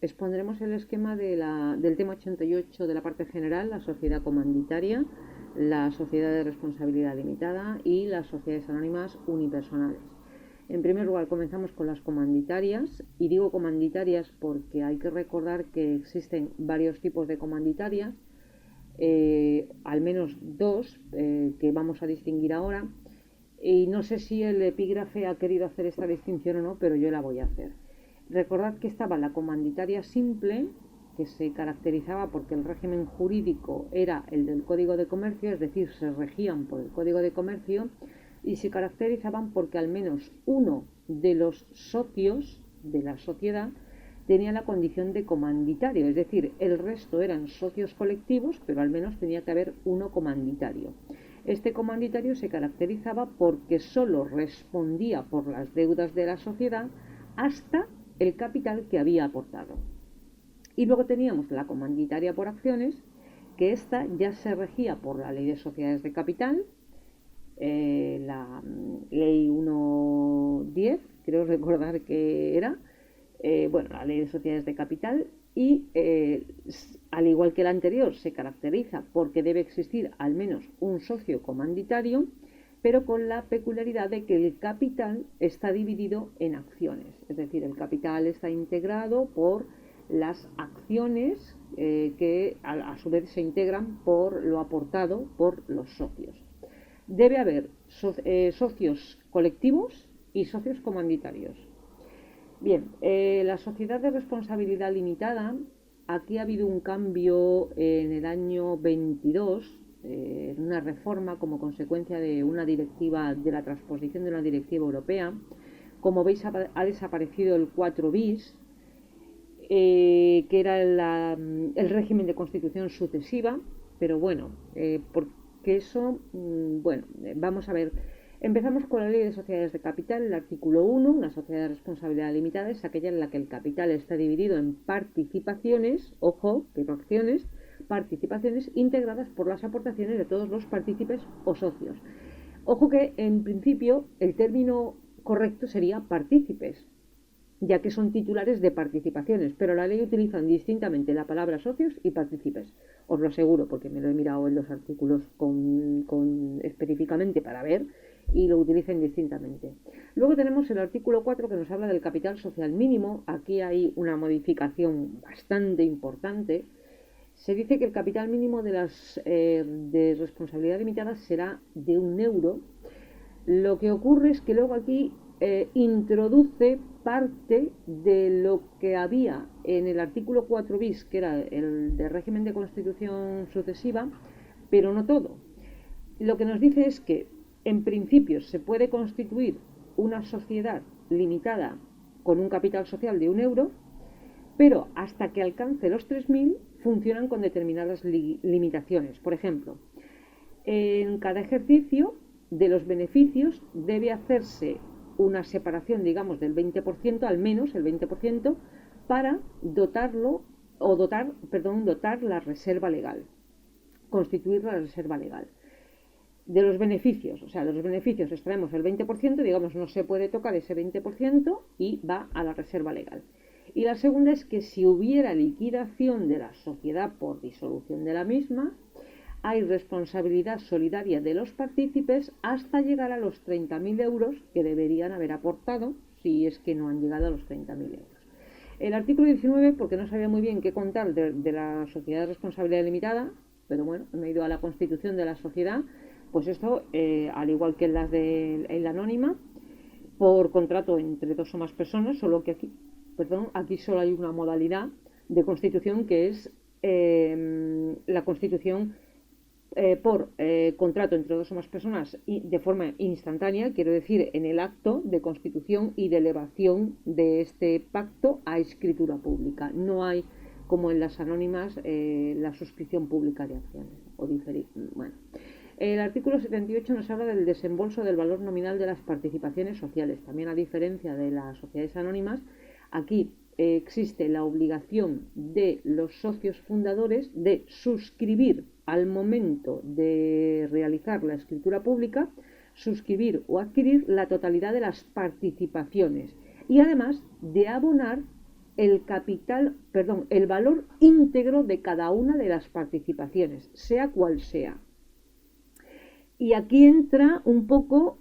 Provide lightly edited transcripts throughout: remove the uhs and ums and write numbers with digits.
expondremos el esquema del tema 88 de la parte general, la sociedad comanditaria, la sociedad de responsabilidad limitada y las sociedades anónimas unipersonales. En primer lugar, comenzamos con las comanditarias, y digo comanditarias porque hay que recordar que existen varios tipos de comanditarias, al menos dos, que vamos a distinguir ahora, y no sé si el epígrafe ha querido hacer esta distinción o no, pero yo la voy a hacer. Recordad que estaba la comanditaria simple, que se caracterizaba porque el régimen jurídico era el del Código de Comercio, es decir, se regían por el Código de Comercio, y se caracterizaban porque al menos uno de los socios de la sociedad tenía la condición de comanditario, es decir, el resto eran socios colectivos, pero al menos tenía que haber uno comanditario. Este comanditario se caracterizaba porque solo respondía por las deudas de la sociedad hasta el capital que había aportado. Y luego teníamos la comanditaria por acciones, que esta ya se regía por la Ley de Sociedades de Capital, la Ley 1.10, creo recordar que era, la Ley de Sociedades de Capital, y al igual que la anterior se caracteriza porque debe existir al menos un socio comanditario, pero con la peculiaridad de que el capital está dividido en acciones, es decir, el capital está integrado por las acciones que a su vez se integran por lo aportado por los socios. Debe haber socios colectivos y socios comanditarios. Bien, la sociedad de responsabilidad limitada, aquí ha habido un cambio en el año 22, una reforma como consecuencia de una directiva, de la transposición de una directiva europea. Como veis, ha desaparecido el 4 bis, que era el régimen de constitución sucesiva, pero bueno, porque eso, vamos a ver. Empezamos con la Ley de Sociedades de Capital, el artículo 1, una sociedad de responsabilidad limitada es aquella en la que el capital está dividido en participaciones, ojo, que no acciones, participaciones integradas por las aportaciones de todos los partícipes o socios. Ojo que en principio el término correcto sería partícipes, ya que son titulares de participaciones, pero la ley utiliza indistintamente la palabra socios y partícipes. Os lo aseguro, porque me lo he mirado en los artículos específicamente para ver, y lo utilizan indistintamente. Luego tenemos el artículo 4 que nos habla del capital social mínimo. Aquí hay una modificación bastante importante. Se dice que el capital mínimo de responsabilidad limitada será de €1. Lo que ocurre es que luego aquí introduce parte de lo que había en el artículo 4 bis, que era el de régimen de constitución sucesiva, pero no todo. Lo que nos dice es que en principio se puede constituir una sociedad limitada con un capital social de €1, pero hasta que alcance los 3.000 funcionan con determinadas limitaciones. Por ejemplo, en cada ejercicio de los beneficios debe hacerse una separación, digamos, del 20%, al menos el 20%, para dotar la reserva legal, constituir la reserva legal. De los beneficios extraemos el 20%, digamos, no se puede tocar ese 20% y va a la reserva legal. Y la segunda es que si hubiera liquidación de la sociedad por disolución de la misma, hay responsabilidad solidaria de los partícipes hasta llegar a los 30.000 euros que deberían haber aportado, si es que no han llegado a los 30.000 euros. El artículo 19, porque no sabía muy bien qué contar de la sociedad de responsabilidad limitada, pero bueno, me he ido a la constitución de la sociedad, pues esto, al igual que en la anónima, por contrato entre dos o más personas, solo que aquí solo hay una modalidad de constitución, que es la constitución por contrato entre dos o más personas y de forma instantánea, quiero decir, en el acto de constitución y de elevación de este pacto a escritura pública. No hay, como en las anónimas, la suscripción pública de acciones o diferir. Bueno. El artículo 78 nos habla del desembolso del valor nominal de las participaciones sociales. También, a diferencia de las sociedades anónimas, aquí existe la obligación de los socios fundadores de suscribir al momento de realizar la escritura pública, suscribir o adquirir la totalidad de las participaciones y además de abonar el valor íntegro de cada una de las participaciones, sea cual sea. Y aquí entra un poco,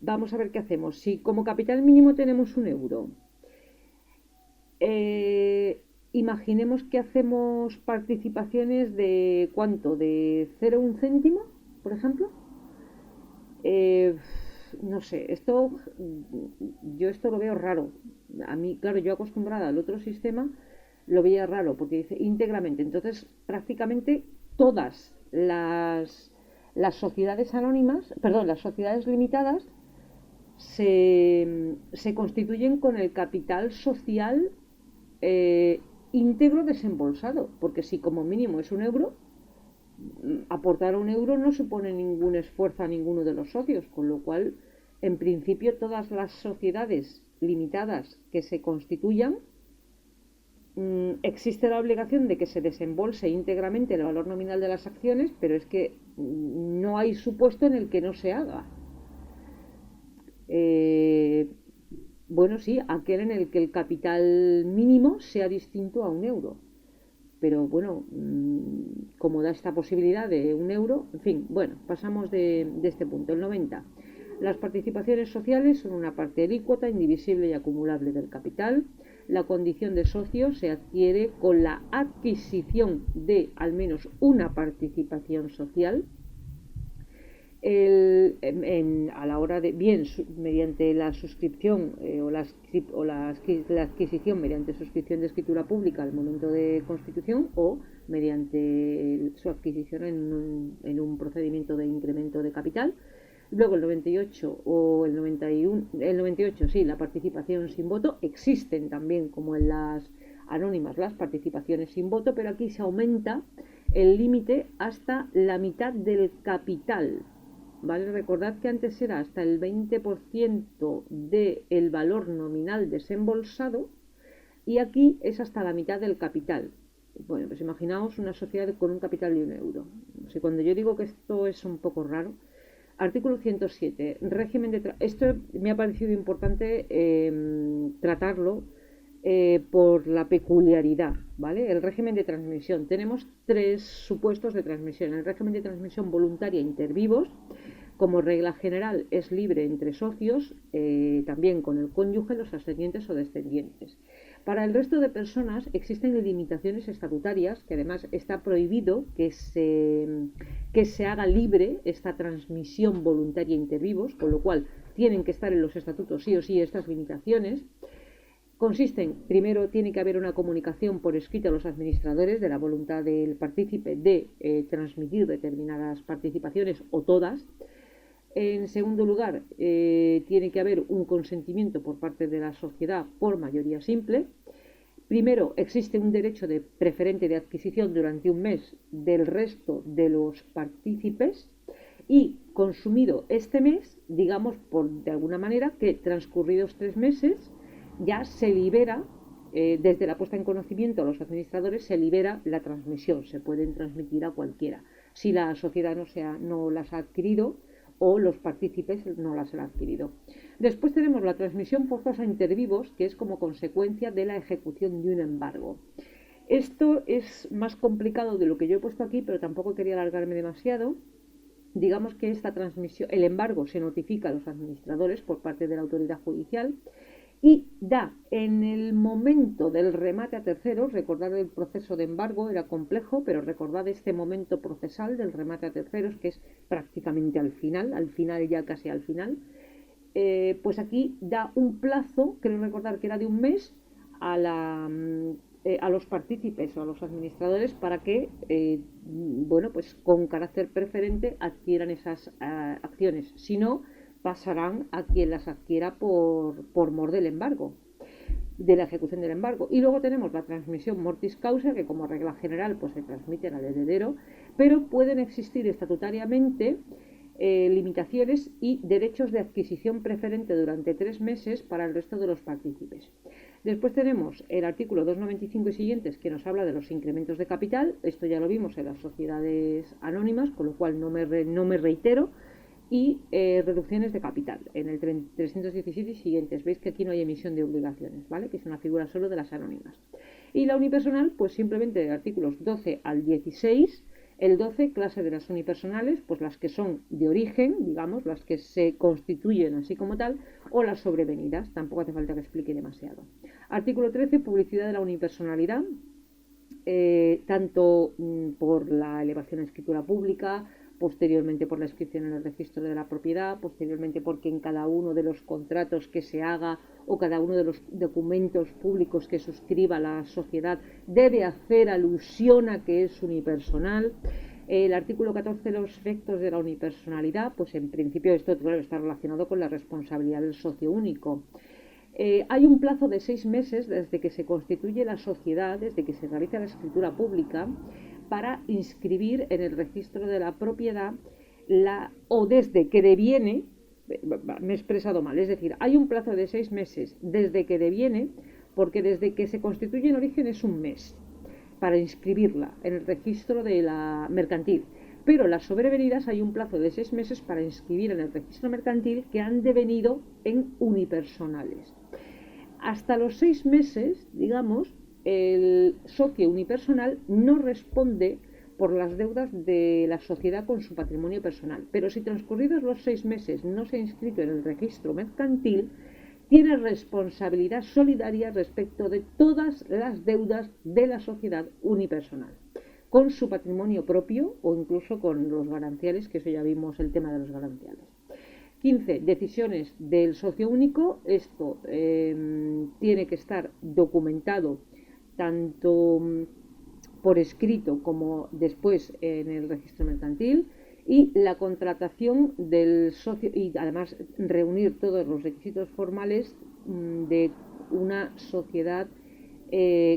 vamos a ver qué hacemos. Si como capital mínimo tenemos 1 euro, imaginemos que hacemos participaciones de ¿cuánto? De 0,1 céntimo, por ejemplo. No sé, yo esto lo veo raro. A mí, claro, yo acostumbrada al otro sistema, lo veía raro porque dice íntegramente. Entonces, prácticamente todas las sociedades anónimas, perdón, las sociedades limitadas se constituyen con el capital social íntegro desembolsado, porque si como mínimo es 1 euro, aportar 1 euro no supone ningún esfuerzo a ninguno de los socios, con lo cual, en principio, todas las sociedades limitadas que se constituyan, existe la obligación de que se desembolse íntegramente el valor nominal de las acciones, pero es que no hay supuesto en el que no se haga. Bueno, sí, aquel en el que el capital mínimo sea distinto a 1 euro. Pero bueno, como da esta posibilidad de 1 euro, en fin, bueno, pasamos de este punto. El 90. Las participaciones sociales son una parte alícuota, indivisible y acumulable del capital. La condición de socio se adquiere con la adquisición de al menos una participación social. A la hora de, bien mediante la suscripción o la adquisición mediante suscripción de escritura pública al momento de constitución, o mediante su adquisición en un procedimiento de incremento de capital. Luego el 98 o el 91, el 98 sí, la participación sin voto. Existen también, como en las anónimas, las participaciones sin voto, pero aquí se aumenta el límite hasta la mitad del capital. ¿Vale? Recordad que antes era hasta el 20% del valor nominal desembolsado, y aquí es hasta la mitad del capital. Bueno, pues imaginaos una sociedad con un capital de 1 euro. O sea, cuando yo digo que esto es un poco raro. Artículo 107. Régimen de esto me ha parecido importante tratarlo por la peculiaridad, ¿vale? El régimen de transmisión. Tenemos 3 supuestos de transmisión. El régimen de transmisión voluntaria inter vivos, como regla general, es libre entre socios, también con el cónyuge, los ascendientes o descendientes. Para el resto de personas existen limitaciones estatutarias, que además está prohibido que se haga libre esta transmisión voluntaria inter vivos, con lo cual tienen que estar en los estatutos sí o sí estas limitaciones. Consisten, primero, tiene que haber una comunicación por escrito a los administradores de la voluntad del partícipe de transmitir determinadas participaciones o todas. En segundo lugar, tiene que haber un consentimiento por parte de la sociedad por mayoría simple. Primero, existe un derecho de preferente de adquisición durante un mes del resto de los partícipes, y consumido este mes, digamos de alguna manera que transcurridos 3 meses, ya se libera, desde la puesta en conocimiento a los administradores, se libera la transmisión, se pueden transmitir a cualquiera, si la sociedad no las ha adquirido o los partícipes no las han adquirido. Después tenemos la transmisión forzosa inter vivos, que es como consecuencia de la ejecución de un embargo. Esto es más complicado de lo que yo he puesto aquí, pero tampoco quería alargarme demasiado. Digamos que esta transmisión, el embargo se notifica a los administradores por parte de la autoridad judicial y da en el momento del remate a terceros. Recordad, el proceso de embargo era complejo, pero recordad este momento procesal del remate a terceros, que es prácticamente al final, ya casi al final. Pues aquí da un plazo, creo recordar que era de un mes, a los partícipes o a los administradores para que, bueno, pues con carácter preferente adquieran esas acciones. Si no, pasarán a quien las adquiera por mor del embargo, de la ejecución del embargo. Y luego tenemos la transmisión mortis causa, que como regla general pues se transmiten al heredero, pero pueden existir estatutariamente limitaciones y derechos de adquisición preferente durante 3 meses para el resto de los partícipes. Después tenemos el artículo 295 y siguientes, que nos habla de los incrementos de capital. Esto ya lo vimos en las sociedades anónimas, con lo cual no me reitero. y reducciones de capital en el 317 y siguientes. Veis que aquí no hay emisión de obligaciones, ¿vale? Que es una figura solo de las anónimas. Y la unipersonal, pues simplemente de artículos 12 al 16. El 12, clase de las unipersonales, pues las que son de origen, digamos, las que se constituyen así como tal, o las sobrevenidas, tampoco hace falta que explique demasiado. Artículo 13, publicidad de la unipersonalidad, tanto por la elevación a escritura pública, posteriormente por la inscripción en el registro de la propiedad, posteriormente porque en cada uno de los contratos que se haga o cada uno de los documentos públicos que suscriba la sociedad debe hacer alusión a que es unipersonal. El artículo 14, los efectos de la unipersonalidad, pues en principio esto claro, está relacionado con la responsabilidad del socio único. Hay un plazo de 6 meses desde que se constituye la sociedad, desde que se realiza la escritura pública, para inscribir en el registro de la propiedad o desde que deviene, me he expresado mal, es decir, hay un plazo de 6 meses desde que deviene, porque desde que se constituye en origen es un mes para inscribirla en el registro de la mercantil. Pero las sobrevenidas hay un plazo de 6 meses para inscribir en el registro mercantil que han devenido en unipersonales. Hasta los 6 meses, digamos, el socio unipersonal no responde por las deudas de la sociedad con su patrimonio personal. Pero si transcurridos los 6 meses no se ha inscrito en el registro mercantil, tiene responsabilidad solidaria respecto de todas las deudas de la sociedad unipersonal, con su patrimonio propio o incluso con los gananciales, que eso ya vimos el tema de los gananciales. 15. Decisiones del socio único. Esto tiene que estar documentado tanto por escrito como después en el registro mercantil. Y la contratación del socio, y además reunir todos los requisitos formales de una sociedad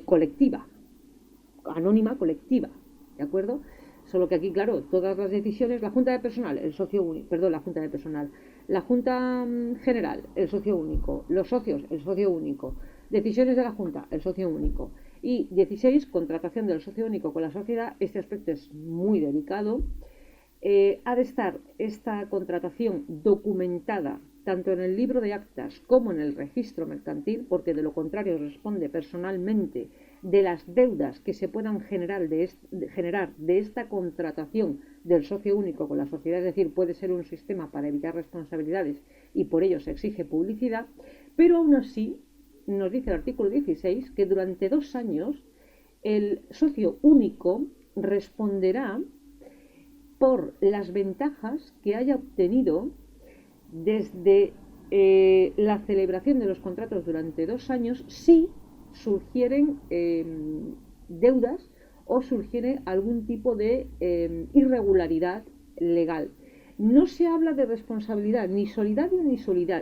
colectiva, anónima colectiva, ¿de acuerdo? Solo que aquí, claro, todas las decisiones, la Junta de Personal, el socio único, perdón, la Junta de Personal, la Junta General, el socio único, los socios, el socio único, decisiones de la Junta, el socio único. Y 16, contratación del socio único con la sociedad. Este aspecto es muy delicado. Ha de estar esta contratación documentada tanto en el libro de actas como en el registro mercantil, porque de lo contrario responde personalmente de las deudas que se puedan generar de esta contratación del socio único con la sociedad, es decir, puede ser un sistema para evitar responsabilidades y por ello se exige publicidad, pero aún así nos dice el artículo 16 que durante 2 años el socio único responderá por las ventajas que haya obtenido desde la celebración de los contratos durante 2 años si surgieren deudas o surgiere algún tipo de irregularidad legal. No se habla de responsabilidad ni solidaria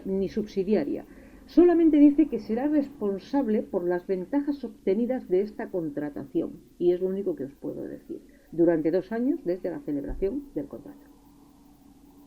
ni subsidiaria. Solamente dice que será responsable por las ventajas obtenidas de esta contratación. Y es lo único que os puedo decir. Durante 2 años desde la celebración del contrato.